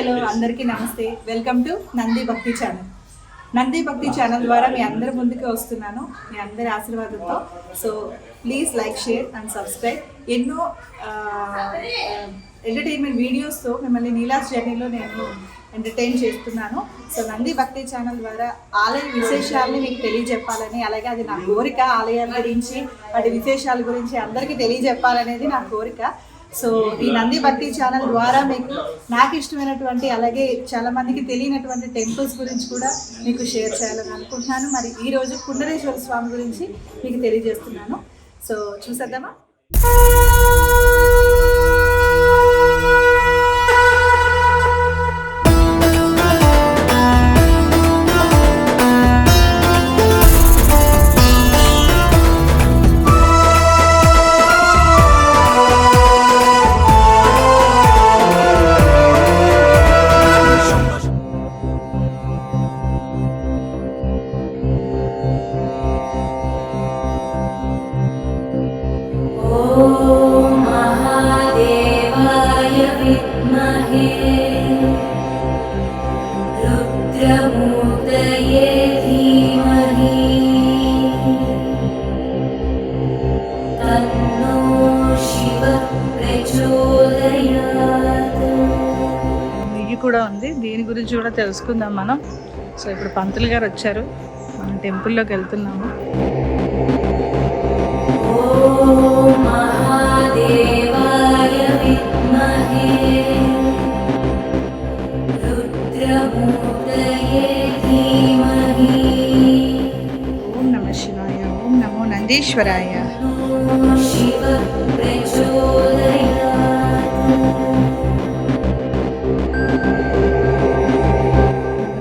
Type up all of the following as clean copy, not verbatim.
Hello అందరికీ నమస్తే. Welcome to Nandi భక్తి ఛానల్. నంది భక్తి ఛానల్ ద్వారా మీ అందరి ముందుకు వస్తున్నాను, మీ అందరి ఆశీర్వాదంతో. So please like, share and subscribe. ఎన్నో ఎంటర్టైన్మెంట్ వీడియోస్తో మిమ్మల్ని నీలాస్ జర్నీలో నేను ఎంటర్టైన్ చేస్తున్నాను. సో నంది భక్తి ఛానల్ ద్వారా ఆలయ విశేషాలని మీకు తెలియజెప్పాలని, అలాగే అది నా కోరిక. ఆలయాల గురించి, వాటి విశేషాల గురించి అందరికీ తెలియజెప్పాలనేది నా కోరిక. సో ఈ నంది భక్తి ఛానల్ ద్వారా మీకు నాకు ఇష్టమైనటువంటి, అలాగే చాలా మందికి తెలియనటువంటి టెంపుల్స్ గురించి కూడా మీకు షేర్ చేయాలని అనుకుంటున్నాను. మరి ఈరోజు కుండలేశ్వర స్వామి గురించి మీకు తెలియజేస్తున్నాను. సో చూసేద్దామా? నెయ్యి కూడా ఉంది, దీని గురించి కూడా తెలుసుకుందాం మనం. సో ఇప్పుడు పంతులు గారు వచ్చారు, మనం టెంపుల్లోకి వెళ్తున్నాము. ఓం నమ శివాయ, ఓం నమో నందీశ్వరాయ.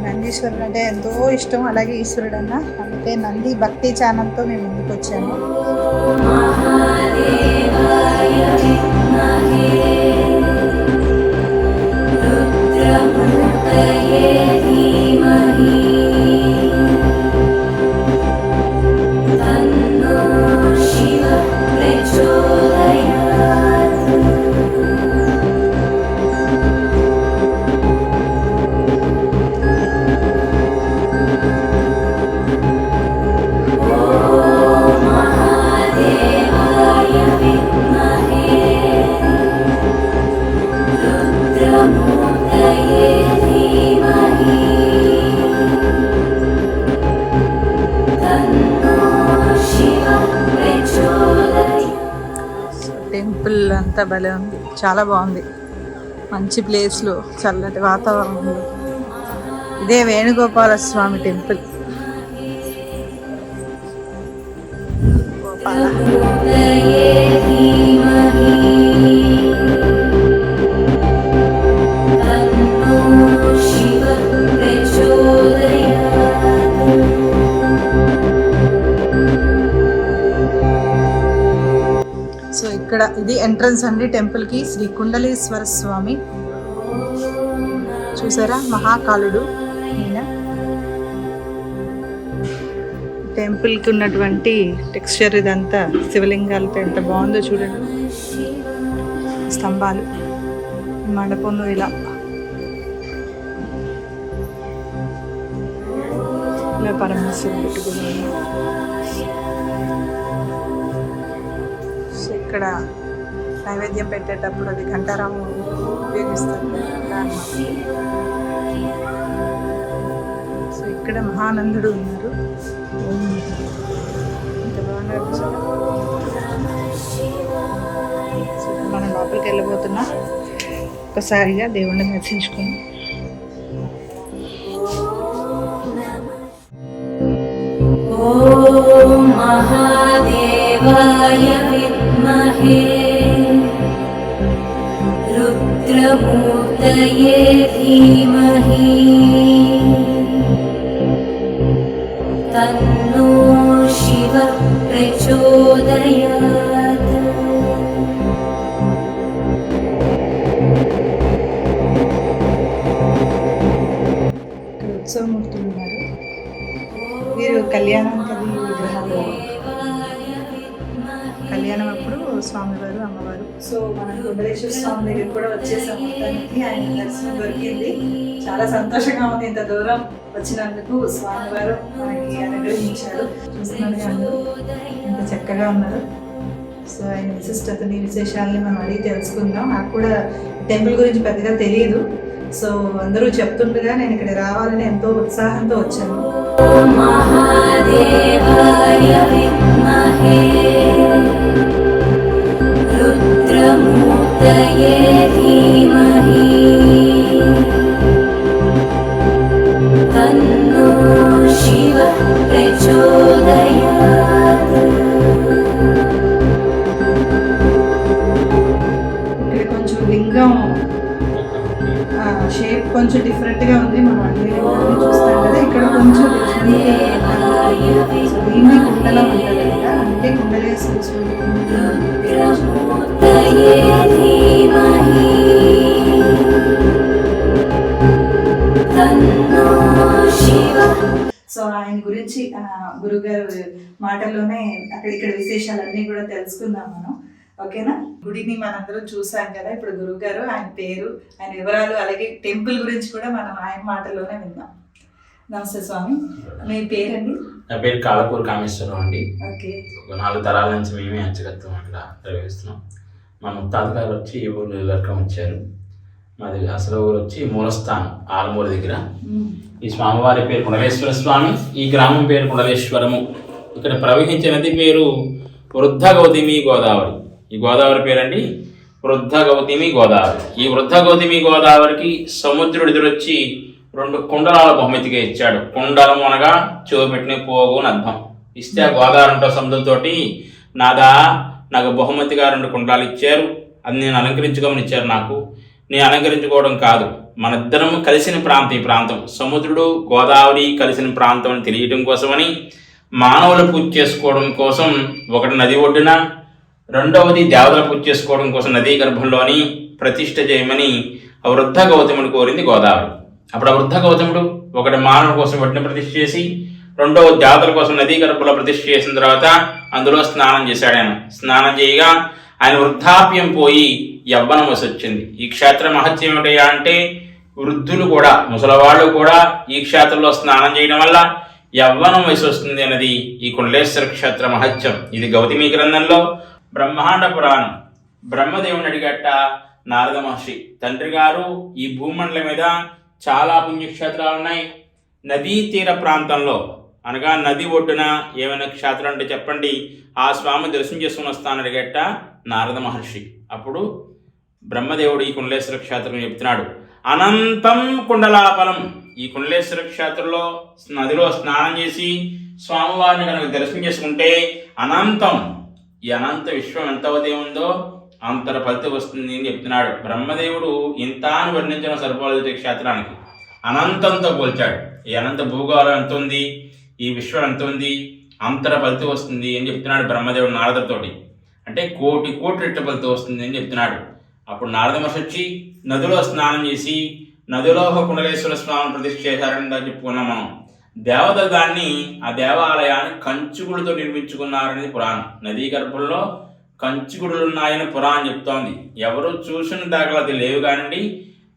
నందీశ్వరుడు అంటే ఎంతో ఇష్టం, అలాగే ఈశ్వరుడు అన్న. అందుకే నంది భక్తి ఛానల్తో మేము ముందుకు వచ్చాము. టెంపుల్ అంతా భలే ఉంది, చాలా బాగుంది. మంచి ప్లేస్లో, చల్లటి వాతావరణంలో. ఇదే వేణుగోపాల స్వామి టెంపుల్. సో ఇక్కడ ఇది ఎంట్రన్స్ అండి టెంపుల్కి. శ్రీ కుండలేశ్వర స్వామి చూసారా, మహాకాలుడు ఈయన. టెంపుల్కి ఉన్నటువంటి టెక్స్చర్ ఇదంతా శివలింగాలతో ఎంత బాగుందో చూడండి. స్తంభాలు, మండపంలో ఇలా పరమేశ్వరుడు పెట్టుకున్నాను. ఇక్కడ నైవేద్యం పెట్టేటప్పుడు అది ఘంటారాము ఉపయోగిస్తారు. సో ఇక్కడ మహానందుడు ఉన్నారు. ఇంత బాగున్నారు. సో మనం లోపలికి వెళ్ళబోతున్నాం. ఒకసారిగా దేవుణ్ణి దర్శించుకుని ఓం మహాదేవాయ విద్మహే రుద్రమూర్తయే ధీమహి తన్నో శివ ప్రచోదయాత్. ఉత్సవమూర్తులు ఉన్నారు. వీరు కళ్యాణం కది విగ్రహాలు కళ్యాణం అప్పుడు స్వామివారు అమ్మవారు. సో మనం కుండలేశ్వర స్వామి దగ్గర కూడా వచ్చేసాం. మొత్తానికి ఆయన దర్శనం దొరికింది. చాలా సంతోషంగా ఉంది. ఇంత దూరం వచ్చినందుకు స్వామివారు మనకి అనుగ్రహించారు. చూస్తున్నాను అందరూ ఎంత చక్కగా ఉన్నారు. సో ఆయన విశిష్టతని విశేషాలని మనం అడిగి తెలుసుకుందాం. నాకు కూడా టెంపుల్ గురించి పెద్దగా తెలియదు. సో అందరూ చెప్తుండగా నేను ఇక్కడ రావాలని ఎంతో ఉత్సాహంతో వచ్చాను. ఇక్కడ కొంచెం లింగం షేప్ కొంచెం డిఫరెంట్గా ఉంది. మనం అన్ని చూస్తాం కదా, ఇక్కడ కొంచెం దీన్ని కుండలో ఉంటుంది కదా, అంటే కుండలేశ్వర సో ఆయన గురించి గురుగారు మాటల్లోనే ఇక్కడ విశేషాలన్నీ కూడా తెలుసుకుందాం మనం. ఓకేనా? గుడిని మనందరం చూసాం కదా. ఇప్పుడు గురువు గారు ఆయన పేరు, ఆయన వివరాలు, అలాగే టెంపుల్ గురించి కూడా మనం ఆయన మాటల్లోనే విందాం. నమస్తే స్వామి, మీ పేరండి? నా పేరు కాలపూర్ కామేశ్వరరావు అండి. ఓకే. 4 తరాల నుంచి మేమే అర్చకత్వం అక్కడ నిర్వహిస్తున్నాం. మా ముత్తాత గారు వచ్చి ఈ ఊరు నిలకం వచ్చారు. మాది అసలు ఊరు వచ్చి మూలస్థానం ఆలమూల దగ్గర. ఈ స్వామివారి పేరు కుండలేశ్వర స్వామి. ఈ గ్రామం పేరు కుండలేశ్వరము. ఇక్కడ ప్రవహించే నది పేరు వృద్ధ గౌతమి గోదావరి. ఈ గోదావరి పేరండి వృద్ధ గౌతమి గోదావరి. ఈ వృద్ధ గౌతమి గోదావరికి సముద్రుడు ఎదురొచ్చి 2 కుండలాల బహుమతిగా ఇచ్చాడు. కుండలం అనగా చూపెట్టిన పోగు అని అర్థం. ఇస్తే ఆ గోదావరి అంటో సముద్రంతోటి, నాదా నాకు బహుమతిగా 2 కుండలాలు ఇచ్చారు, అది నేను అలంకరించుకోమని ఇచ్చారు. నేను అలంకరించుకోవడం కాదు, మన ఇద్దరం కలిసిన ప్రాంతం ఈ ప్రాంతం. సముద్రుడు గోదావరి కలిసిన ప్రాంతం అని తెలియటం కోసమని, మానవులు పూజ చేసుకోవడం కోసం ఒకటి నది ఒడ్డున, రెండవది దేవతల పూజ చేసుకోవడం కోసం నదీ గర్భంలోని ప్రతిష్ఠ చేయమని ఆ వృద్ధ గౌతముడు కోరింది గోదావరి. అప్పుడు ఆ వృద్ధ గౌతముడు ఒకటి మానవుల కోసం ఒడ్డున ప్రతిష్ఠ చేసి, రెండవ దేవతల కోసం నదీ గర్భంలో ప్రతిష్ఠ చేసిన తర్వాత అందులో స్నానం చేశాడు. ఆయన స్నానం చేయగా ఆయన వృద్ధాప్యం పోయి యవ్వనం వసి వచ్చింది. ఈ క్షేత్ర మహత్యం ఏమిటయ్యా అంటే, వృద్ధులు కూడా, ముసలవాళ్ళు కూడా ఈ క్షేత్రంలో స్నానం చేయడం వల్ల యవ్వనం వయసు వస్తుంది అన్నది ఈ కుండలేశ్వర క్షేత్ర మహత్యం. ఇది గౌతమి గ్రంథంలో బ్రహ్మాండ పురాణం. బ్రహ్మదేవుని అడిగట్ట నారద మహర్షి, తండ్రి గారు ఈ భూమండలం మీద చాలా పుణ్యక్షేత్రాలు ఉన్నాయి, నదీ తీర ప్రాంతంలో అనగా నది ఒడ్డున ఏమైనా క్షేత్రం అంటే చెప్పండి, ఆ స్వామి దర్శనం చేసుకుని వస్తానని అడిగట్ట నారద మహర్షి. అప్పుడు బ్రహ్మదేవుడు ఈ కుండలేశ్వర క్షేత్రం చెప్తున్నాడు, అనంతం కుండలాపలం. ఈ కుండలేశ్వర క్షేత్రంలో నదిలో స్నానం చేసి స్వామివారిని కనుక దర్శనం చేసుకుంటే అనంతం, ఈ అనంత విశ్వం ఎంత అవధి ఉందో అంతర ఫలితం వస్తుంది అని చెప్తున్నాడు. బ్రహ్మదేవుడు ఇంత అని వర్ణించిన సరిపోలేదు క్షేత్రానికి, అనంతంతో పోల్చాడు. ఈ అనంత భూగోళం ఎంత ఉంది, ఈ విశ్వం ఎంత ఉంది, అంతర ఫలితం వస్తుంది అని చెప్తున్నాడు బ్రహ్మదేవుడు నారదతోటి. అంటే కోటి రెట్ల ఫలితం వస్తుంది అని చెప్తున్నాడు. అప్పుడు నారద మహర్షి వచ్చి నదిలో స్నానం చేసి నదిలో కుండలేశ్వర స్వామిని ప్రతిష్ఠ చేశారని దాన్ని చెప్పుకున్నాం మనం. దేవతలు దాన్ని, ఆ దేవాలయాన్ని కంచుగుడితో నిర్మించుకున్నారనేది పురాణం. నదీ గర్భంలో కంచుగుడులు ఉన్నాయని పురాణం చెప్తోంది. ఎవరు చూసిన దాఖలాది లేవు కానండి,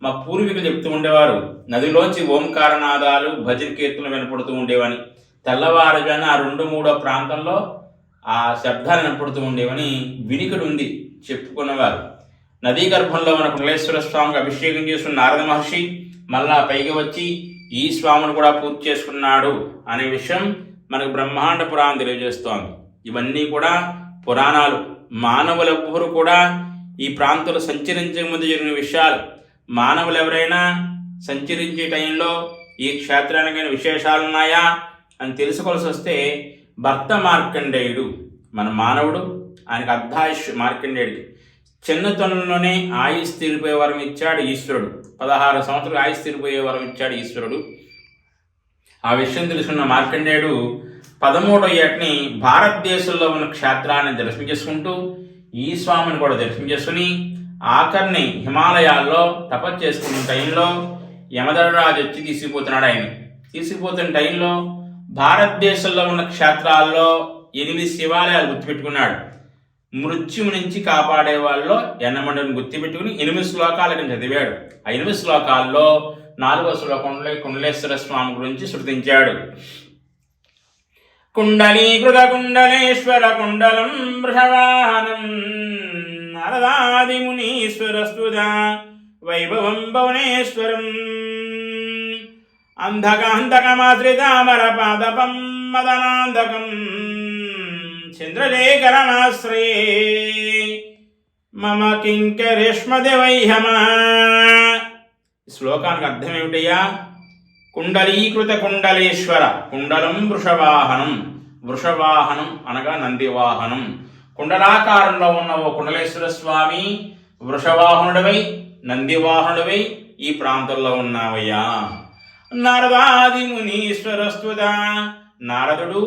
మా పూర్వీకులు చెప్తూ ఉండేవారు, నదిలోంచి ఓంకారనాదాలు భజన కీర్తనలు వినపడుతూ ఉండేవని. తెల్లవారుజాన ఆ 2-3 ప్రాంతంలో ఆ శబ్దాలు వినపడుతూ ఉండేవని వినికిడి ఉంది చెప్పుకునేవారు. నదీ గర్భంలో మన కుండలేశ్వర స్వామికి అభిషేకం చేసుకున్న నారద మహర్షి మళ్ళా పైకి వచ్చి ఈ స్వామిని కూడా పూజ చేసుకున్నాడు అనే విషయం మనకు బ్రహ్మాండ పురాణం తెలియజేస్తోంది. ఇవన్నీ కూడా పురాణాలు. మానవులెవ్వరూ కూడా ఈ ప్రాంతంలో సంచరించే ముందు జరిగిన విషయాలు. మానవులు ఎవరైనా సంచరించే టైంలో ఈ క్షేత్రానికైన విశేషాలు ఉన్నాయా అని తెలుసుకోవాల్సి వస్తే భర్త మార్కండేయుడు, మన మానవుడు, ఆయనకు అర్ధాయుష్ మార్కండేయుడికి చిన్నతనంలోనే ఆయుష్ తీరిపోయే వరం ఇచ్చాడు ఈశ్వరుడు. 16 సంవత్సరాలు ఆయుష్ తీరిపోయే వరం ఇచ్చాడు ఈశ్వరుడు. ఆ విషయం తెలుసుకున్న మార్కండేయుడు 13వ ఏటని భారతదేశంలో ఉన్న క్షేత్రాన్ని దర్శనం చేసుకుంటూ ఈ స్వామిని కూడా దర్శనం చేసుకుని ఆఖరిని హిమాలయాల్లో తపస్సు చేసుకున్న టైంలో యమధర్మరాజు వచ్చి తీసుకుపోతున్నాడు. ఆయన తీసుకుపోతున్న టైంలో భారతదేశంలో ఉన్న క్షేత్రాల్లో 8 శివాలయాలు గుర్తుపెట్టుకున్నాడు. మృత్యువు నుంచి కాపాడే వాళ్ళలో ఎన్నమండని గుర్తుపెట్టుకుని 8 శ్లోకాలకు చదివాడు. ఆ 8 శ్లోకాల్లో 4వ శ్లోకంలో కుండలేశ్వర స్వామి గురించి శృతించాడు. కుండలీకృత కుండలేశ్వర కుండలం వృషవాహనం నారదాది మునీశ్వర స్తుదా వైభవం భువనేశ్వరం అంధకాంతకమాశ్రితామర పాదపం మదనాంతకం చంద్రలేఖరమాశ్రయే మమ కింకరేష్మదేవైహమా. శ్లోకానికి అర్థం ఏమిటయ్యా? కుండలీకృత కుండలేశ్వర కుండలం వృషవాహనం. వృషవాహనం అనగా నందివాహనం. కుండలాకారంలో ఉన్న ఓ కుండలేశ్వర స్వామి వృషవాహనుడివై నందివాహనుడివై ఈ ప్రాంతంలో ఉన్నావయ్యా. నారదాది మునీశ్వర స్తుత. నారదుడు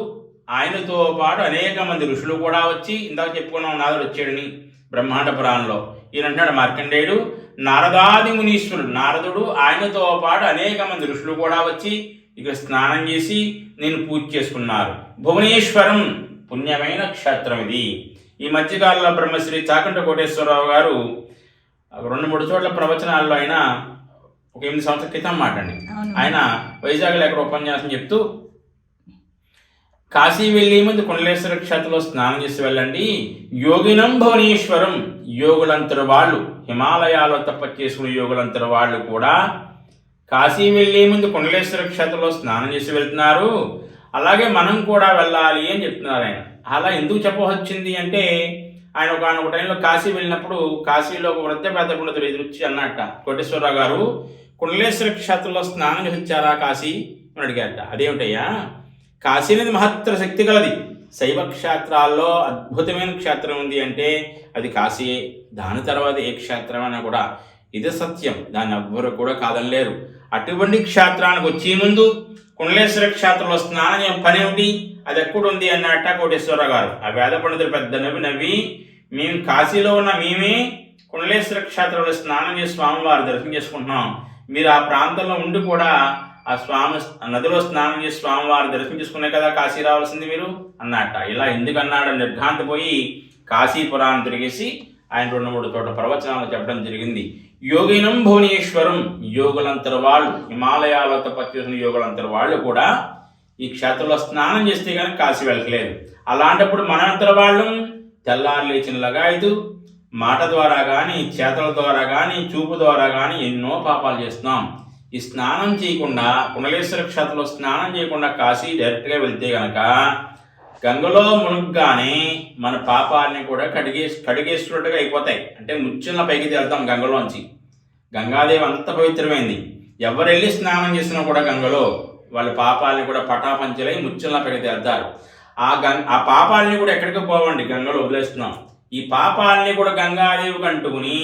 ఆయనతో పాటు అనేక మంది ఋషులు కూడా వచ్చి, ఇందాక చెప్పుకున్నాం నారదుడు వచ్చాడని బ్రహ్మాండ పురాణంలో. ఈయన అంటాడు మార్కండేయుడు, నారదాది మునీశ్వరుడు నారదుడు ఆయనతో పాటు అనేక మంది ఋషులు కూడా వచ్చి ఇక్కడ స్నానం చేసి నేను పూజ చేసుకున్నారు. భువనేశ్వరం పుణ్యమైన క్షేత్రం ఇది. ఈ మధ్యకాలంలో బ్రహ్మశ్రీ చాకంట కోటేశ్వరరావు గారు 2-3 చోట్ల ప్రవచనాల్లో ఆయన ఒక 8 సంవత్సరాల క్రితం మాట్లాడి ఆయన వైజాగ్లో ఎక్కడ ఉపన్యాసం చెప్తూ, కాశీ వెళ్ళే ముందు కుండలేశ్వర క్షేత్రంలో స్నానం చేసి వెళ్ళండి. యోగినం భువనేశ్వరం. యోగులంతరు వాళ్ళు, హిమాలయాల్లో తపస్సు చేసుకునే యోగులంతరు వాళ్ళు కూడా కాశీ వెళ్ళే ముందు కుండలేశ్వర క్షేత్రంలో స్నానం చేసి వెళ్తున్నారు. అలాగే మనం కూడా వెళ్ళాలి అని చెప్తున్నారు ఆయన. అలా ఎందుకు చెప్పవచ్చింది అంటే, ఆయన ఒక టైంలో కాశీ వెళ్ళినప్పుడు కాశీలో ఒక వృద్ధ పెద్ద పండితుడు ఎదురొచ్చి అన్నట్ట, కోటేశ్వరరావు గారు కుండలేశ్వర క్షేత్రంలో స్నానం చేసి వచ్చారా కాశీ అని అడిగారట. అదేమిటయ్యా, కాశీ అనేది మహత్తర శక్తి కలది. శైవ క్షేత్రాల్లో అద్భుతమైన క్షేత్రం ఉంది అంటే అది కాశీయే. దాని తర్వాత ఏ క్షేత్రం అయినా కూడా ఇది సత్యం, దాన్ని ఎవ్వరు కూడా కాదనలేరు. అటువంటి క్షేత్రానికి వచ్చే ముందు కుండలేశ్వర క్షేత్రంలో స్నానం చేయ పని ఏమిటి, అది ఎక్కడుంది అన్నట్ట కోటేశ్వరరావు గారు. ఆ వేద పండితులు పెద్ద నవ్వి మేము కాశీలో ఉన్న మేమే కుండలేశ్వర క్షేత్రంలో స్నానం చేసి స్వామివారి దర్శనం చేసుకుంటున్నాం, మీరు ఆ ప్రాంతంలో ఉండి కూడా ఆ స్వామి నదిలో స్నానం చేసి స్వామివారి దర్శనం చేసుకునే కదా కాశీ రావాల్సింది మీరు అన్నట్ట. ఇలా ఎందుకన్నాడు నిర్ఘాంతపోయి కాశీపురాన్ని తిరిగేసి ఆయన 2-3 చోట్ల ప్రవచనాలు చెప్పడం జరిగింది. యోగినం భువనేశ్వరం. యోగులంతరు వాళ్ళు, హిమాలయాల్లో తపస్సు చేసిన యోగులంతరు వాళ్ళు కూడా ఈ క్షేత్రంలో స్నానం చేస్తే కానీ కాశీ వెళ్ళలేదు. అలాంటప్పుడు మనంతరు వాళ్ళు తెల్లారు లేచిన లగాయతు మాట ద్వారా కానీ, చేతల ద్వారా కానీ, చూపు ద్వారా కానీ ఎన్నో పాపాలు చేస్తున్నాం. ఈ స్నానం చేయకుండా, కుండలేశ్వర క్షేత్రంలో స్నానం చేయకుండా కాశీ డైరెక్ట్గా వెళ్తే కనుక గంగలో మునుగ్గానే మన పాపాలని కూడా కడిగేస్తున్నట్టుగా అయిపోతాయి. అంటే ముచ్చుల పైకి తేలుతాం గంగలోంచి. గంగాదేవి అంత పవిత్రమైంది. ఎవరు వెళ్ళి స్నానం చేసినా కూడా గంగలో వాళ్ళ పాపాలని కూడా పటాపంచలై ముచ్చుల పైకి తేలుతారు. ఆ పాపాలని కూడా ఎక్కడికి పోవండి, గంగలో వదిలేస్తున్నాం. ఈ పాపాలని కూడా గంగాదేవికి అంటుకుని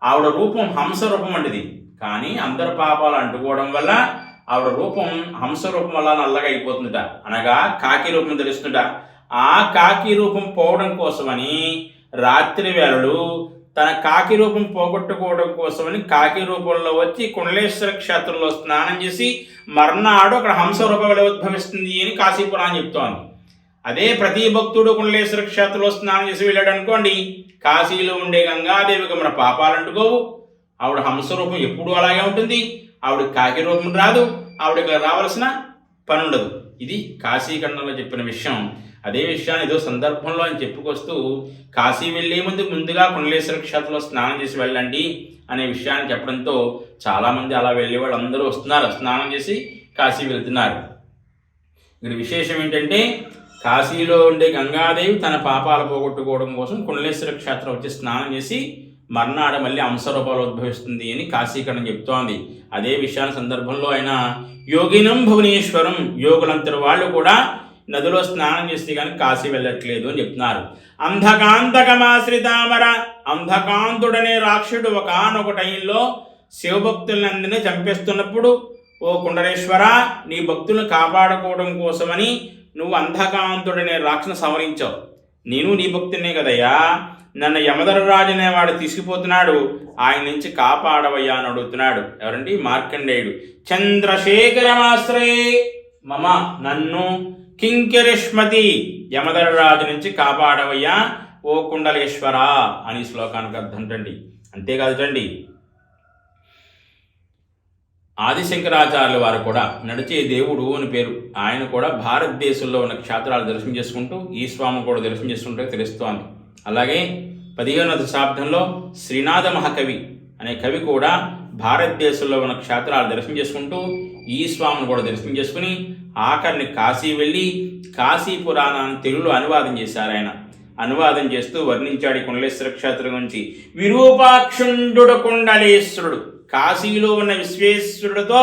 ఆవిడ రూపం హంస రూపం వంటిది. కానీ అందరు పాపాలు అంటుకోవడం వల్ల ఆవిడ రూపం హంస రూపం వల్ల నల్లగా అయిపోతుందట, అనగా కాకి రూపం తెలుస్తుందట. ఆ కాకి రూపం పోవడం కోసమని రాత్రి వేళలు తన కాకి రూపం పోగొట్టుకోవడం కోసమని కాకి రూపంలో వచ్చి కుండలేశ్వర క్షేత్రంలో స్నానం చేసి మర్నాడు అక్కడ హంస రూపం ఉద్భవిస్తుంది అని కాశీపురాన్ని చెప్తోంది. అదే ప్రతి భక్తుడు కుండలేశ్వర క్షేత్రంలో స్నానం చేసి వెళ్ళాడు అనుకోండి, కాశీలో ఉండే గంగాదేవికి మన పాపాలు అంటుకోవు. ఆవిడ హంస రూపం ఎప్పుడూ అలాగే ఉంటుంది. ఆవిడ కాకి రూపం రాదు, ఆవిడకి రావాల్సిన పని ఉండదు. ఇది కాశీఖండంలో చెప్పిన విషయం. అదే విషయాన్ని ఏదో సందర్భంలో ఆయన చెప్పుకొస్తూ కాశీ వెళ్ళే ముందుగా కుండలేశ్వర క్షేత్రంలో స్నానం చేసి వెళ్ళండి అనే విషయాన్ని చెప్పడంతో చాలామంది అలా వెళ్ళే వాళ్ళు అందరూ వస్తున్నారు, స్నానం చేసి కాశీ వెళ్తున్నారు. ఇక్కడ విశేషం ఏంటంటే, కాశీలో ఉండే గంగాదేవి తన పాపాలు పోగొట్టుకోవడం కోసం కుండలేశ్వర క్షేత్రం వచ్చి స్నానం చేసి మర్నాడు మళ్ళీ హంసరూపాలు ఉద్భవిస్తుంది అని కాశీకరణం చెప్తోంది. అదే విషయాన్ని సందర్భంలో ఆయన యోగినం భువనేశ్వరం, యోగులంతరు వాళ్ళు కూడా నదిలో స్నానం చేస్తే కానీ కాశీ వెళ్ళట్లేదు అని చెప్తున్నారు. అంధకాంతకమాశ్రితామర. అంధకాంతుడనే రాక్షసుడు ఒకనొక టైంలో శివభక్తులందరినీ చంపేస్తున్నప్పుడు, ఓ కుండలేశ్వర, నీ భక్తులను కాపాడుకోవడం కోసమని నువ్వు అంధకాంతుడనే రాక్షసుని సంహరించావు. నేను నీ భక్తున్నే కదయ్యా, నన్ను యమధర్మరాజు అనేవాడు తీసుకుపోతున్నాడు, ఆయన నుంచి కాపాడవయ్యా అని అడుగుతున్నాడు. ఎవరండి? మార్కండేయుడు. చంద్రశేఖరమాశ్రయే మమ, నన్ను కింకరిష్మతి, యమధర్మరాజు నుంచి కాపాడవయ్యా, ఓ కుండలేశ్వర అని శ్లోకానికి అర్థం అంటండి. అంతేకాదుటండి, ఆదిశంకరాచార్యుల వారు కూడా నడిచే దేవుడు అని పేరు. ఆయన కూడా భారతదేశంలో ఉన్న క్షేత్రాలు దర్శనం చేసుకుంటూ ఈ స్వామి కూడా దర్శనం చేసుకుంటే తెలుస్తోంది. అలాగే 15వ శతాబ్దంలో శ్రీనాథ మహాకవి అనే కవి కూడా భారతదేశంలో ఉన్న క్షేత్రాలు దర్శనం చేసుకుంటూ ఈ స్వామిని కూడా దర్శనం చేసుకుని ఆఖరిని కాశీ వెళ్ళి కాశీ పురాణాన్ని తెలుగులో అనువాదం చేశారు. ఆయన అనువాదం చేస్తూ వర్ణించాడు ఈ కుండలేశ్వర క్షేత్రం గురించి. విరూపాక్షుండు కుండలేశ్వరుడు, కాశీలో ఉన్న విశ్వేశ్వరుడితో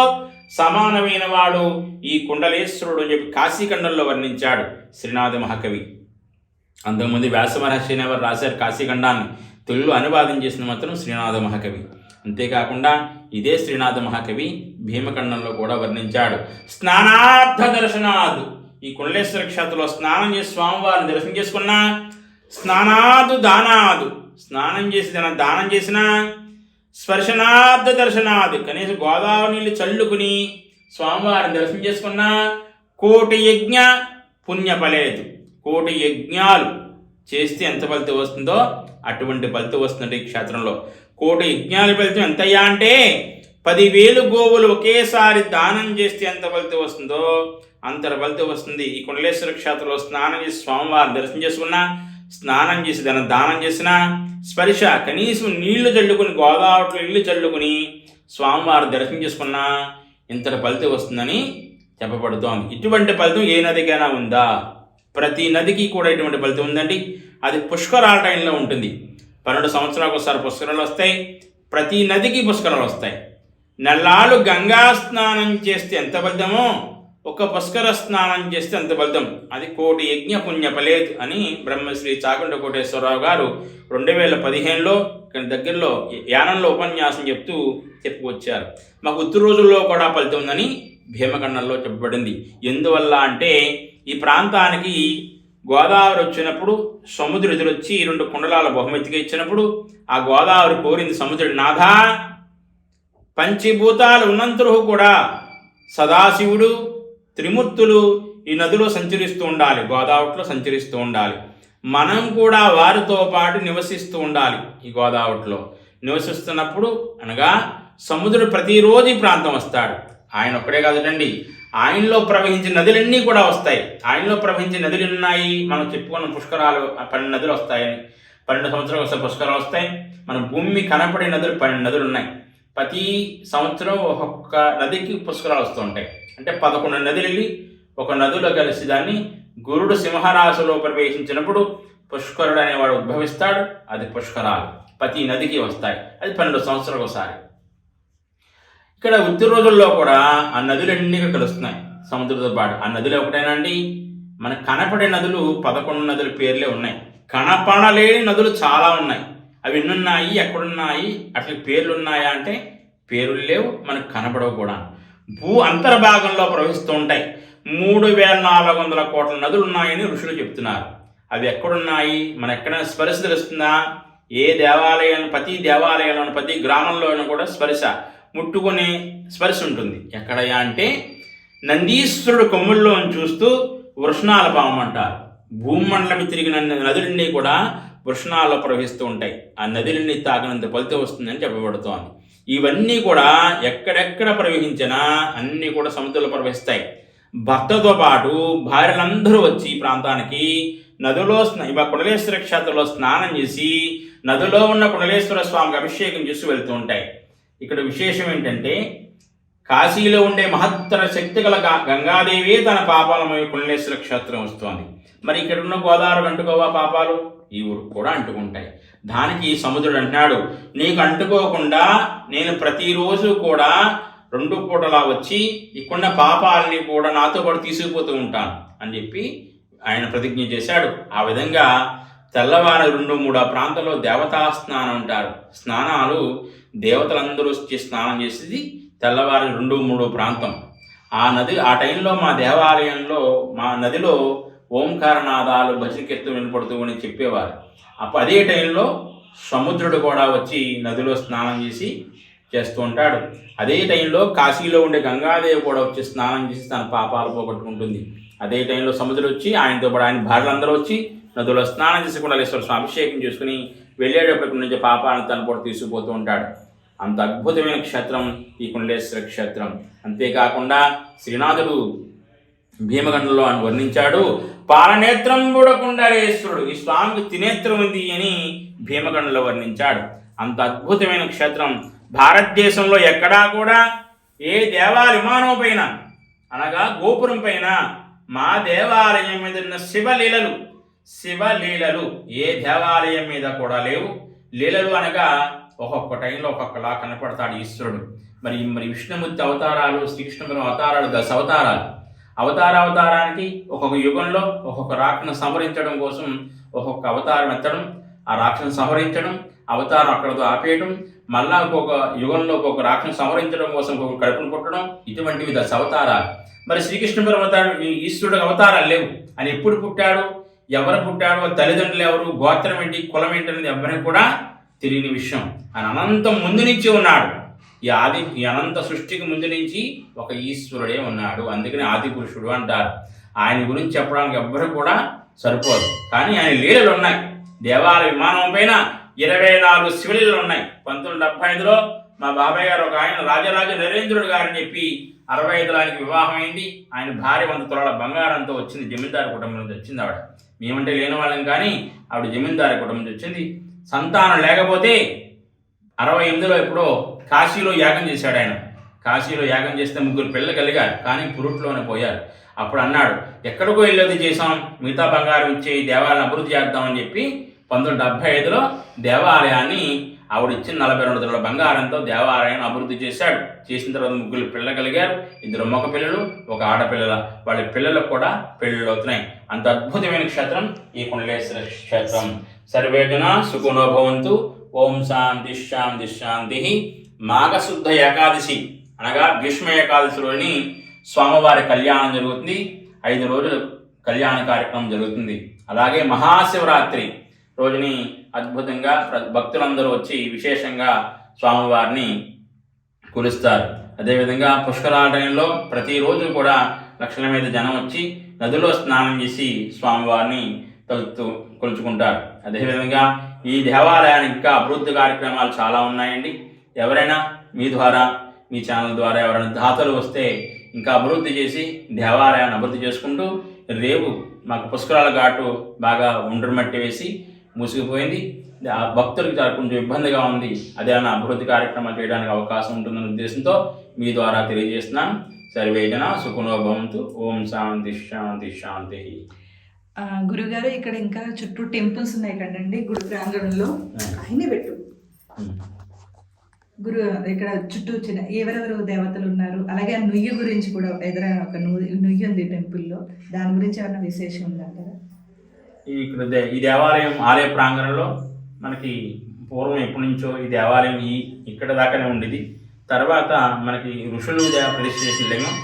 సమానమైన వాడు ఈ కుండలేశ్వరుడు అని చెప్పి కాశీఖండంలో వర్ణించాడు శ్రీనాథ మహాకవి. అంతకుముందు వ్యాస మహర్షి ఎవరు రాశారు కాశీఖండాన్ని, తెలుగులో అనువాదం చేసిన మాత్రం శ్రీనాథ మహాకవి. అంతేకాకుండా ఇదే శ్రీనాథ మహాకవి భీమఖండంలో కూడా వర్ణించాడు. స్నానార్థ దర్శనాదు, ఈ కుండలేశ్వర క్షేత్రంలో స్నానం చేసి స్వామివారిని దర్శనం చేసుకున్నా, స్నానాదు దానాదు, స్నానం చేసి దానం చేసిన, స్పర్శనార్థ దర్శనాది, కనీసం గోదావరి నీళ్ళు చల్లుకుని స్వామివారిని దర్శనం చేసుకున్నా, కోటి యజ్ఞ పుణ్య ఫలేదు, కోటి యజ్ఞాలు చేస్తే ఎంత ఫలితం వస్తుందో అటువంటి ఫలితం వస్తుంది ఈ క్షేత్రంలో. కోటి యజ్ఞాల ఫలితం ఎంతయ్యా అంటే 10,000 గోవులు ఒకేసారి దానం చేస్తే ఎంత ఫలితం వస్తుందో అంత ఫలితం వస్తుంది. ఈ కుండలేశ్వర క్షేత్రంలో స్నానం చేసి స్వామివారిని దర్శనం చేసుకున్నా, స్నానం చేసి దానం చేసిన, స్పర్శ కనీసం నీళ్లు చల్లుకుని గోదావరిలో నీళ్లు చల్లుకుని స్వామివారి దర్శనం చేసుకున్నా ఇంతటి ఫలితం వస్తుందని చెప్పబడుతోంది. ఇటువంటి ఫలితం ఏ నదికైనా ఉందా? ప్రతి నదికి కూడా ఇటువంటి ఫలితం ఉందండి. అది పుష్కరాల టైంలో ఉంటుంది. 12 సంవత్సరాలకు ఒకసారి పుష్కరాలు వస్తాయి. ప్రతి నదికి పుష్కరాలు వస్తాయి. నెల్లాళ్ళు గంగా స్నానం చేస్తే ఎంత ఫలితమో ఒక పుష్కర స్నానం చేస్తే ఎంత ఫలితం. అది కోటి యజ్ఞ పుణ్య ఫలేదు అని బ్రహ్మశ్రీ చాకుంట కోటేశ్వరరావు గారు 2015లో దగ్గరలో యానంలో ఉపన్యాసం చెప్పుకొచ్చారు. మాకు ఉత్తర రోజుల్లో కూడా ఫలితం ఉందని భీమఖండంలో చెప్పబడింది. ఎందువల్ల అంటే ఈ ప్రాంతానికి గోదావరి వచ్చినప్పుడు సముద్రుడు ఎదురొచ్చి 2 కుండలాల బహుమతిగా ఇచ్చినప్పుడు ఆ గోదావరి కోరింది సముద్రుడి, నాథా పంచభూతాలు ఉన్నంతరూ కూడా సదాశివుడు త్రిమూర్తులు ఈ నదిలో సంచరిస్తూ ఉండాలి, గోదావరిలో సంచరిస్తూ ఉండాలి. మనం కూడా వారితో పాటు నివసిస్తూ ఉండాలి. ఈ గోదావరిలో నివసిస్తున్నప్పుడు అనగా సముద్రుడు ప్రతిరోజు ఈ ప్రాంతం వస్తాడు. ఆయన ఒక్కడే కాదుటండి, ఆయనలో ప్రవహించిన నదులన్నీ కూడా వస్తాయి. ఆయనలో ప్రవహించే నదులు ఉన్నాయి. మనం చెప్పుకున్న పుష్కరాలు 12 నదులు వస్తాయని. 12 సంవత్సరాలు ఒకసారి పుష్కరాలు వస్తాయి. మన భూమి కనపడే నదులు 12 నదులు ఉన్నాయి. ప్రతి సంవత్సరం ఒక్కొక్క నదికి పుష్కరాలు వస్తూ ఉంటాయి. అంటే 11 నదులు వెళ్ళి ఒక నదిలో కలిసి దాన్ని గురుడు సింహరాశిలో ప్రవేశించినప్పుడు పుష్కరుడు అనేవాడు ఉద్భవిస్తాడు. అది పుష్కరాలు ప్రతి నదికి వస్తాయి. అది 12 సంవత్సరాలకు ఒకసారి. ఇక్కడ ఉత్తర రోజుల్లో కూడా ఆ నదులన్నీ కలుస్తున్నాయి సముద్రంతో పాటు. ఆ నదులు ఒకటేనా అండి? మనకు కనపడే నదులు 11 నదుల పేర్లే ఉన్నాయి. కనపడలేని నదులు చాలా ఉన్నాయి. అవి ఎన్నున్నాయి, ఎక్కడున్నాయి, అట్లా పేర్లు ఉన్నాయా అంటే పేర్లు లేవు, మనకు కనపడవు కూడా. భూ అంతర్భాగంలో ప్రవహిస్తూ ఉంటాయి. 3,400 కోట్ల నదులు ఉన్నాయని ఋషులు చెప్తున్నారు. అవి ఎక్కడున్నాయి? మన ఎక్కడైనా స్పర్శ తెలుస్తుందా? ఏ దేవాలయం, ప్రతి దేవాలయంలోనూ ప్రతి గ్రామంలోనూ కూడా స్పర్శ ముట్టుకునే స్పర్శ ఉంటుంది. ఎక్కడయా అంటే నందీశ్వరుడు కొమ్ముల్లో చూస్తూ వృషణాల పాము అంటారు. భూమండలం తిరిగిన నదులన్నీ కూడా వృషణాల్లో ప్రవహిస్తూ ఉంటాయి. ఆ నదులన్నీ తాకినంత ఫలితం వస్తుందని చెప్పబడుతోంది. ఇవన్నీ కూడా ఎక్కడెక్కడ ప్రవహించినా అన్నీ కూడా సముద్రంలో ప్రవహిస్తాయి. భర్తతో పాటు భార్యలందరూ వచ్చి ఈ ప్రాంతానికి నదిలో కుండలేశ్వర క్షేత్రంలో స్నానం చేసి నదిలో ఉన్న కుండలేశ్వర స్వామికి అభిషేకం చేసి వెళ్తూ ఉంటాయి. ఇక్కడ విశేషం ఏంటంటే కాశీలో ఉండే మహత్తర శక్తి గల గంగాదేవి తన పాపాలమై కుండలేశ్వర క్షేత్రం వస్తోంది. మరి ఇక్కడ ఉన్న గోదావరి అంటుకోవా పాపాలు? ఈ ఊరు కూడా అంటుకుంటాయి. దానికి సముద్రుడు అంటున్నాడు, నీకు అంటుకోకుండా నేను ప్రతిరోజు కూడా 2 పూటలా వచ్చి ఇక్కడున్న పాపాలని కూడా నాతో పాటు తీసుకుపోతూ ఉంటాను అని చెప్పి ఆయన ప్రతిజ్ఞ చేశాడు. ఆ విధంగా తెల్లవారు 2-3 ఆ ప్రాంతంలో దేవతా స్నానం అంటారు. స్నానాలు దేవతలందరూ వచ్చి స్నానం చేసేది తెల్లవారు 2-3 ప్రాంతం. ఆ నది ఆ టైంలో మా దేవాలయంలో మా నదిలో ఓంకారనాదాలు భజనకీర్తన వినపడుతూ అని చెప్పేవారు. అదే టైంలో సముద్రుడు కూడా వచ్చి నదిలో స్నానం చేస్తూ ఉంటాడు. అదే టైంలో కాశీలో ఉండే గంగాదేవి కూడా వచ్చి స్నానం చేసి తన పాపాలు పోగొట్టుకుంటుంది. అదే టైంలో సముద్రుడు వచ్చి ఆయనతో పాటు ఆయన భార్యలందరూ వచ్చి నదులో స్నానం చేసి కుండలేశ్వర స్వామి అభిషేకం చేసుకుని వెళ్ళేటప్పటి నుంచి పాపాలను తన కూడా తీసుకుపోతూ ఉంటాడు. అంత అద్భుతమైన క్షేత్రం ఈ కుండలేశ్వర క్షేత్రం. అంతేకాకుండా శ్రీనాథుడు భీమగండలో అని వర్ణించాడు. పాలనేత్రం కూడా కుండలేశ్వరుడు, ఈ స్వామికి త్రినేత్రం ఉంది అని భీమగండలో వర్ణించాడు. అంత అద్భుతమైన క్షేత్రం. భారతదేశంలో ఎక్కడా కూడా ఏ దేవాలయం పైన అనగా గోపురం పైన మా దేవాలయం మీద ఉన్న శివలీలలు ఏ దేవాలయం మీద కూడా లేవు. లీలలు అనగా ఒక్కొక్క టైంలో ఒక్కొక్కలా కనపడతాడు ఈశ్వరుడు. మరి విష్ణుమూర్తి అవతారాలు, శ్రీకృష్ణ అవతారాలు 10 అవతారాలు. అవతారానికి ఒక్కొక్క యుగంలో ఒక్కొక్క రాక్షను సంహరించడం కోసం ఒక్కొక్క అవతారం ఎత్తడం, ఆ రాక్షను సంహరించడం, అవతారం అక్కడతో ఆపేయడం, మళ్ళా ఒక్కొక్క యుగంలో ఒక్కొక్క రాక్షను సంహరించడం కోసం ఒక్కొక్క కడుపును పుట్టడం, ఇటువంటివి 10 అవతారాలు. మరి శ్రీకృష్ణ అవతారం ఈశ్వరుడు అవతారాలు లేవు. అని ఎప్పుడు పుట్టాడు, ఎవరు పుట్టాడు, తల్లిదండ్రులు ఎవరు, గోత్రం ఏంటి, కులం ఏంటి అనేది ఎవరికి కూడా తెలియని విషయం. ఆయన అనంతం ముందు నుంచి ఉన్నాడు. ఈ అనంత సృష్టికి ముందు నుంచి ఒక ఈశ్వరుడే ఉన్నాడు. అందుకని ఆది పురుషుడు అంటారు. ఆయన గురించి చెప్పడానికి ఎవ్వరు కూడా సరిపోదు. కానీ ఆయన లీలలు ఉన్నాయి. దేవాలయ విమానం పైన 24 శివలీలలు ఉన్నాయి. 1975లో మా బాబాయ్ గారు ఒక ఆయన రాజరాజ నరేంద్రుడు గారని చెప్పి 65 ఆయనకి వివాహం అయింది. ఆయన భార్య 100 తులాల బంగారంతో వచ్చింది. జమీందారు కుటుంబం నుంచి వచ్చింది ఆవిడ. మేమంటే లేని వాళ్ళం కానీ ఆవిడ జమీందారు కుటుంబం నుంచి వచ్చింది. సంతానం లేకపోతే 68లో ఎప్పుడో కాశీలో యాగం చేశాడు ఆయన. కాశీలో యాగం చేస్తే 3 పిల్లలు కలిగారు, కానీ పురుట్లోనే పోయారు. అప్పుడు అన్నాడు, ఎక్కడికో వెళ్ళేది చేసాం, మిగతా బంగారం ఇచ్చే దేవాలయాన్ని అభివృద్ధి చేద్దామని చెప్పి 1975లో దేవాలయాన్ని ఆవిడ ఇచ్చిన 42 తులాల బంగారంతో దేవాలయాన్ని అభివృద్ధి చేశాడు. చేసిన తర్వాత 3 పిల్లలు కలిగారు. 2 మగ పిల్లలు, 1 ఆడపిల్లల. వాళ్ళ పిల్లలకు కూడా పెళ్ళిళ్ళు అవుతున్నాయి. అంత అద్భుతమైన క్షేత్రం ఈ కుండలేశ్వర క్షేత్రం. సర్వేజన సుఖినో భవంతు. ఓం శాంతి శాంతి శాంతి. మాఘశుద్ధ ఏకాదశి అనగా భీష్మ ఏకాదశిలోని స్వామివారి కళ్యాణం జరుగుతుంది. 5 రోజులు కళ్యాణ కార్యక్రమం జరుగుతుంది. అలాగే మహాశివరాత్రి రోజుని అద్భుతంగా భక్తులందరూ వచ్చి విశేషంగా స్వామివారిని కొలుస్తారు. అదేవిధంగా పుష్కరాలయంలో ప్రతిరోజు కూడా లక్షల మీద జనం వచ్చి నదిలో స్నానం చేసి స్వామివారిని కొలుచుకుంటారు. అదేవిధంగా ఈ దేవాలయానికి ఇంకా అభివృద్ధి కార్యక్రమాలు చాలా ఉన్నాయండి. ఎవరైనా మీ ద్వారా, మీ ఛానల్ ద్వారా ఎవరైనా దాతలు వస్తే ఇంకా అభివృద్ధి చేసి దేవాలయాన్ని అభివృద్ధి చేసుకుంటూ, రేపు మాకు పుష్కరాల ఘాటు బాగా ఒండ్రు మట్టి వేసి మూసుకుపోయింది. ఆ భక్తులకి చాలా కొంచెం ఇబ్బందిగా ఉంది. అదేనా అభివృద్ధి కార్యక్రమాలు చేయడానికి అవకాశం ఉంటుందనే ఉద్దేశంతో మీ ద్వారా తెలియజేస్తున్నాను. సర్వేజన సుఖినో భవంతు. ఓం శాంతి శాంతి శాంతి. గురుగారు, ఇక్కడ ఇంకా చుట్టూ టెంపుల్స్ ఉన్నాయి కదండి గుడి ప్రాంగణంలో. ఆయనే పెట్టు గురు. ఇక్కడ చుట్టూ ఎవరెవరు దేవతలు ఉన్నారు, అలాగే ఆ నుయ్యి గురించి కూడా ఎదురైన ఒక నుయ్యి ఉంది టెంపుల్లో. దాని గురించి ఏమైనా విశేషం ఉందంటారా? ఇక్కడ ఈ దేవాలయం ఆలయ ప్రాంగణంలో మనకి పూర్వం ఎప్పటి నుంచో ఈ దేవాలయం ఇక్కడ దాకానే ఉండేది. తర్వాత మనకి ఋషులు ప్రతిష్ఠ చేసిన లింగం.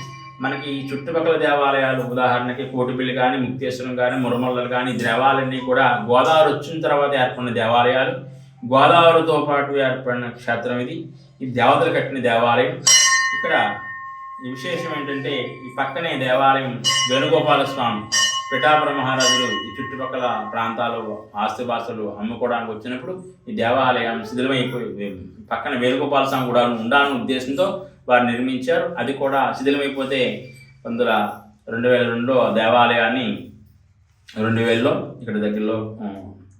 మనకి చుట్టుపక్కల దేవాలయాలు ఉదాహరణకి కోటిపల్లి కానీ, ముక్తేశ్వరం కానీ, మురమల్లలు కానీ, దేవాలయాన్ని కూడా గోదావరి వచ్చిన తర్వాత ఏర్పడిన దేవాలయాలు. గోదావరితో పాటు ఏర్పడిన క్షేత్రం ఇది. ఈ దేవతలు కట్టిన దేవాలయం. ఇక్కడ ఈ విశేషం ఏంటంటే, ఈ పక్కనే దేవాలయం వేణుగోపాల స్వామి పిఠాపురం మహారాజులు ఈ చుట్టుపక్కల ప్రాంతాలు ఆస్తిపాస్తులు అమ్ముకోవడానికి వచ్చినప్పుడు ఈ దేవాలయం శిథిలమైపోయి పక్కన వేణుగోపాల స్వామి కూడా ఉండాలనే ఉద్దేశంతో వారు నిర్మించారు. అది కూడా శిథిలమైపోతే 2002లో దేవాలయాన్ని 2000లో ఇక్కడ దగ్గరలో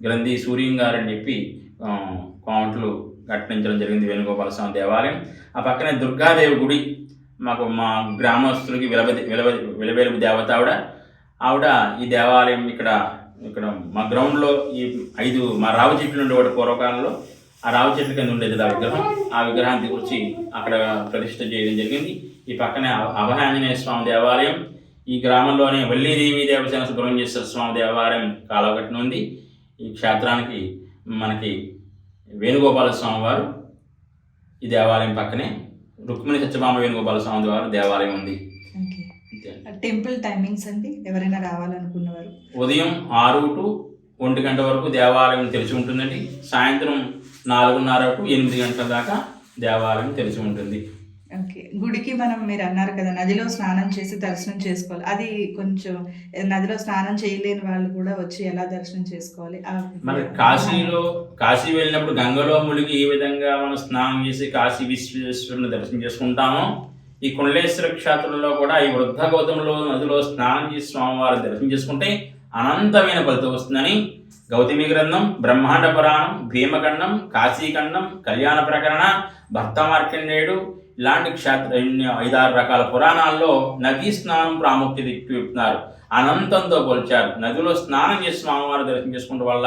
గ్రంథి సూర్యం గారు అని చెప్పి కాంట్లు కట్టించడం జరిగింది వేణుగోపాల స్వామి దేవాలయం. ఆ పక్కనే దుర్గాదేవి గుడి. మా గ్రామస్తులకి విలవేలుపు దేవత ఆవిడ ఈ దేవాలయం ఇక్కడ మా గ్రౌండ్లో ఈ 5 మా రావి చెట్లు ఉండేవాడు పూర్వకాలంలో. ఆ రావి చెట్ల కింద ఉండేది ఆ విగ్రహాన్ని తీసుకొచ్చి అక్కడ ప్రతిష్ఠ చేయడం జరిగింది. ఈ పక్కనే అభయాంజనేయ స్వామి దేవాలయం. ఈ గ్రామంలోనే వల్లీదేవి దేవసేన సుబ్రహ్మణ్యేశ్వర స్వామి దేవాలయం కాలవగట్టున ఉంది. ఈ క్షేత్రానికి మనకి వేణుగోపాల స్వామి వారు ఈ దేవాలయం పక్కనే రుక్మిణి సత్యభామ వేణుగోపాల స్వామి వారు దేవాలయం ఉంది. టెంపుల్ టైమింగ్స్ అండి, ఎవరైనా రావాలనుకున్నవారు ఉదయం 6 to 1 గంట వరకు దేవాలయం తెరిచి ఉంటుందండి. సాయంత్రం 4:30 to 8 గంటల దాకా దేవాలయం తెరిచి ఉంటుంది. ఓకే, గుడికి మనం మీరు అన్నారు కదా నదిలో స్నానం చేసి దర్శనం చేసుకోవాలి, అది కొంచెం నదిలో స్నానం చేయలేని వాళ్ళు కూడా వచ్చి ఎలా దర్శనం చేసుకోవాలి? మరి కాశీ వెళ్ళినప్పుడు గంగలో మునిగి ఏ విధంగా మనం స్నానం చేసి కాశీ విశ్వేశ్వరుని దర్శనం చేసుకుంటామో, ఈ కుండలేశ్వర క్షేత్రంలో కూడా ఈ వృద్ధ గౌతములో నదిలో స్నానం చేసి స్వామివారిని దర్శనం చేసుకుంటే అనంతమైన ఫలితం వస్తుందని గౌతమి గ్రంథం, బ్రహ్మాండ పురాణం, భీమఖండం, కాశీఖండం, కళ్యాణ ప్రకరణ, భక్త మార్కండేయుడు ఇలాంటి 5-6 రకాల పురాణాల్లో నదీ స్నానం ప్రాముఖ్యత చెప్తున్నారు. అనంతంతో పోల్చారు. నదిలో స్నానం చేసి స్వామివారి దర్శనం చేసుకుంటే వల్ల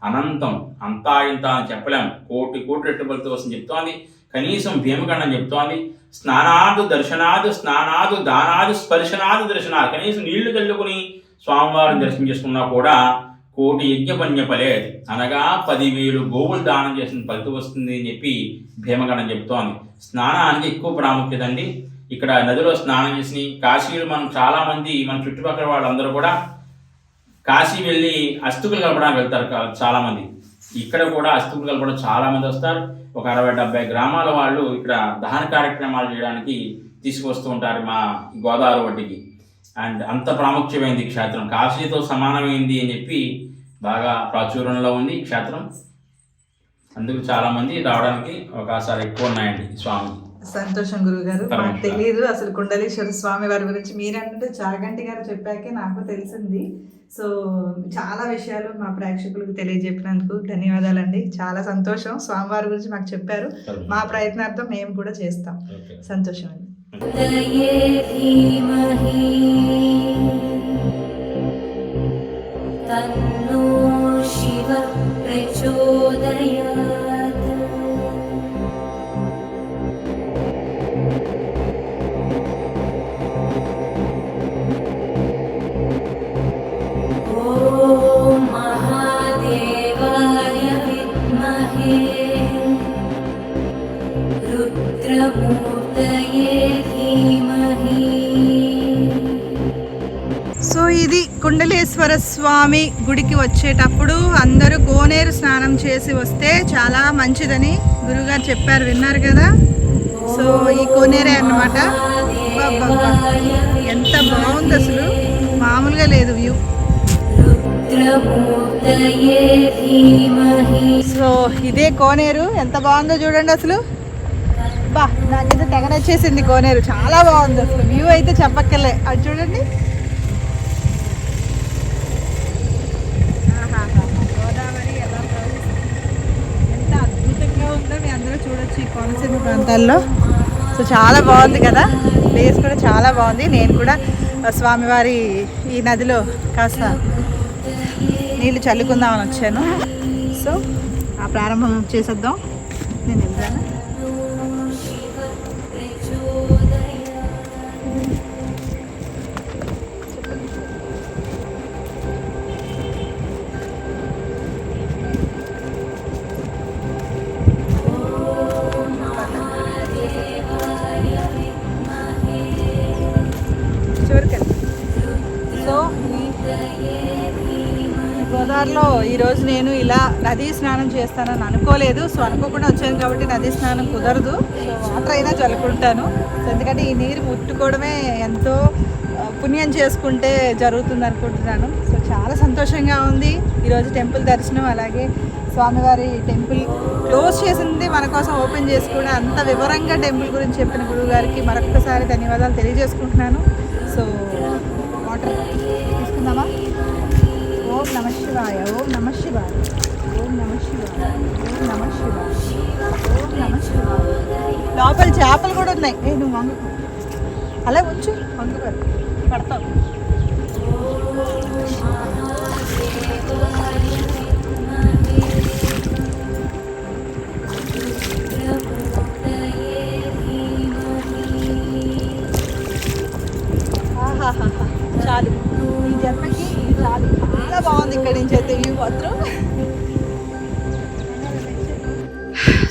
అనంతం, అంతా ఇంత అని చెప్పలేం, కోటి రెట్టు ఫలితం వస్తుంది చెప్తోంది. కనీసం భీమఖండం చెప్తోంది స్నానాదు దర్శనాదు స్నానాదు దానాదు స్పర్శనాదు దర్శనాలు, కనీసం నీళ్లు చల్లుకుని స్వామివారిని దర్శనం చేసుకున్నా కూడా కోటి యజ్ఞపన్య ఫలేది, అనగా 10,000 గోవులు దానం చేసిన ఫలితం వస్తుంది అని చెప్పి భీమఖండం చెప్తోంది. స్నానానికి ఎక్కువ ప్రాముఖ్యత అండి. ఇక్కడ నదిలో స్నానం చేసి కాశీలో మనం చాలామంది మన చుట్టుపక్కల వాళ్ళందరూ కూడా కాశీ వెళ్ళి అస్తుకులు కలపడానికి వెళ్తారు చాలామంది. ఇక్కడ కూడా అస్తుకులు కలపడం చాలామంది వస్తారు. ఒక 60-70 గ్రామాల వాళ్ళు ఇక్కడ దహన కార్యక్రమాలు చేయడానికి తీసుకొస్తూ ఉంటారు మా గోదావరి ఒడ్డుకి. అండ్ అంత ప్రాముఖ్యమైంది క్షేత్రం, కాశీతో సమానమైంది అని చెప్పి బాగా ప్రాచుర్యంలో ఉంది ఈ క్షేత్రం. అందుకు చాలామంది రావడానికి అవకాశాలు ఎక్కువ ఉన్నాయండి స్వామి. సంతోషం గురుగారు, నాకు తెలియదు అసలు కుండలేశ్వర స్వామి వారి గురించి. మీరంటే చాగంటి గారు చెప్పాకే నాకు తెలిసింది. సో చాలా విషయాలు మా ప్రేక్షకులకు తెలియజెప్పినందుకు ధన్యవాదాలండి. చాలా సంతోషం, స్వామివారి గురించి మాకు చెప్పారు. మా ప్రయత్నార్థం మేము కూడా చేస్తాం. సంతోషం అండి. तन्नो शिव प्रचोदयात्। ॐ महादेवाय विद्महे रुद्रमूर्तये धीमहि। సో ఇది కుండలేశ్వర స్వామి గుడికి వచ్చేటప్పుడు అందరూ కోనేరు స్నానం చేసి వస్తే చాలా మంచిదని గురుగారు చెప్పారు, విన్నారు కదా. సో ఈ కోనేరే అన్నమాట. ఎంత బాగుంది అసలు, మామూలుగా లేదు వ్యూ. సో ఇదే కోనేరు, ఎంత బాగుందో చూడండి అసలు. బా, నాకైతే తెగ నచ్చేసింది కోనేరు, చాలా బాగుంది అసలు. వ్యూ అయితే చెప్పక్కర్లే, అది చూడండి. గోదావరి ఎలా ప్రవహిస్తుంది, ఎంత అద్భుతంగా ఉందో మీ అందరూ చూడొచ్చు ఈ కోనసీమ ప్రాంతాల్లో. సో చాలా బాగుంది కదా, ప్లేస్ కూడా చాలా బాగుంది. నేను కూడా స్వామివారి ఈ నదిలో కాస్త నీళ్ళు చల్లుకుందామని వచ్చాను. సో ఆ ప్రారంభం చేసేద్దాం. నేను వెళ్తాను. సో గోదావరిలో ఈరోజు నేను ఇలా నదీ స్నానం చేస్తానని అనుకోలేదు. సో అనుకోకుండా వచ్చాను కాబట్టి నదీ స్నానం కుదరదు. సో వాటర్ అయినా చల్లుకుంటాను. సో ఎందుకంటే ఈ నీరు ముట్టుకోవడమే ఎంతో పుణ్యం చేసుకుంటే జరుగుతుంది అనుకుంటున్నాను. సో చాలా సంతోషంగా ఉంది. ఈరోజు టెంపుల్ దర్శనం, అలాగే స్వామివారి టెంపుల్ క్లోజ్ చేసింది మన కోసం ఓపెన్ చేసి కూడా అంత వివరంగా టెంపుల్ గురించి చెప్పిన గురువు గారికి మరొకసారి ధన్యవాదాలు తెలియజేసుకుంటున్నాను. సో వాటర్ తీసుకుందామా? ఓం నమ శివాయ, ఓం నమ శివాయ, ఓం నమ శివాయ, ఓం నమ శివాయ, ఓం నమ శివాయ. లోపల చేపలు కూడా ఉన్నాయి. నువ్వు వంగుకు అలా వచ్చు, వంగు పడతావు. చాలు, ఈ జన్మకి చాలు. చాలా బాగుంది ఇక్కడ నుంచి అయితే వ్యూ మాత్రం.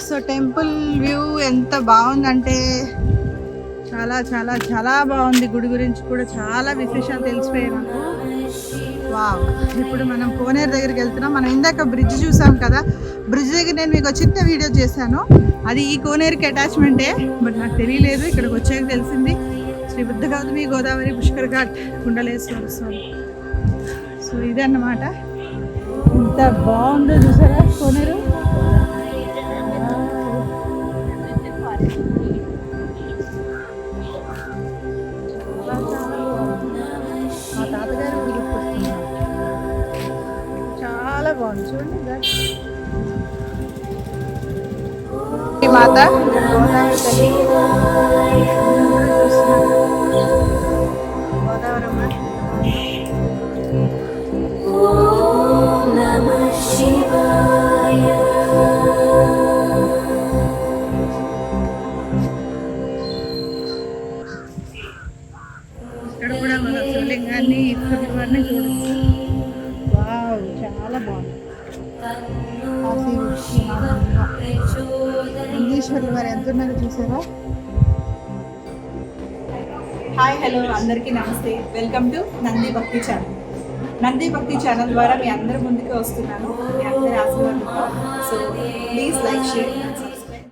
సో టెంపుల్ వ్యూ ఎంత బాగుందంటే చాలా చాలా చాలా బాగుంది. గుడి గురించి కూడా చాలా విశేషాలు తెలిసిపోయాయి నాకు. వావ్, ఇప్పుడు మనం కోనేరు దగ్గరికి వెళ్తున్నాం. మనం ఇందాక బ్రిడ్జ్ చూసాం కదా, బ్రిడ్జ్ దగ్గర నేను మీకు చిన్న వీడియో చేశాను. అది ఈ కోనేరుకి అటాచ్మెంటే, బట్ నాకు తెలియలేదు. ఇక్కడికి వచ్చాక తెలిసింది శ్రీ బుద్ధ గౌతమి గోదావరి పుష్కర్ ఘాట్ కుండలేశ్వర స్వామి. సో ఇదన్నమాట. ఎంత బాగుందో చూసారా కోనేరు. మా తాతగారు గుర్తొస్తున్నారు. చాలా బాగుంది చూడండి. ఈ మాత గోదావరి తల్లి, గోదావరమ్మ. ॐ नमः शिवाय ఇక్కడ కూడా మన శివలింగాన్ని ఈశ్వరుని చూడొచ్చు. వావ్, చాలా బాగుంది. కాశీ విశ్వనాథ నందీశ్వరులు వారు ఎంత ఉన్నారో చూసారా. హాయ్, హలో, అందరికీ నమస్తే. వెల్కమ్ టు నంది భక్తి ఛానల్. నంది భక్తి ఛానల్ ద్వారా మీ అందరి ముందుకు వస్తున్నాను, మీ అందరి ఆశీర్వాదంతో. So please like, share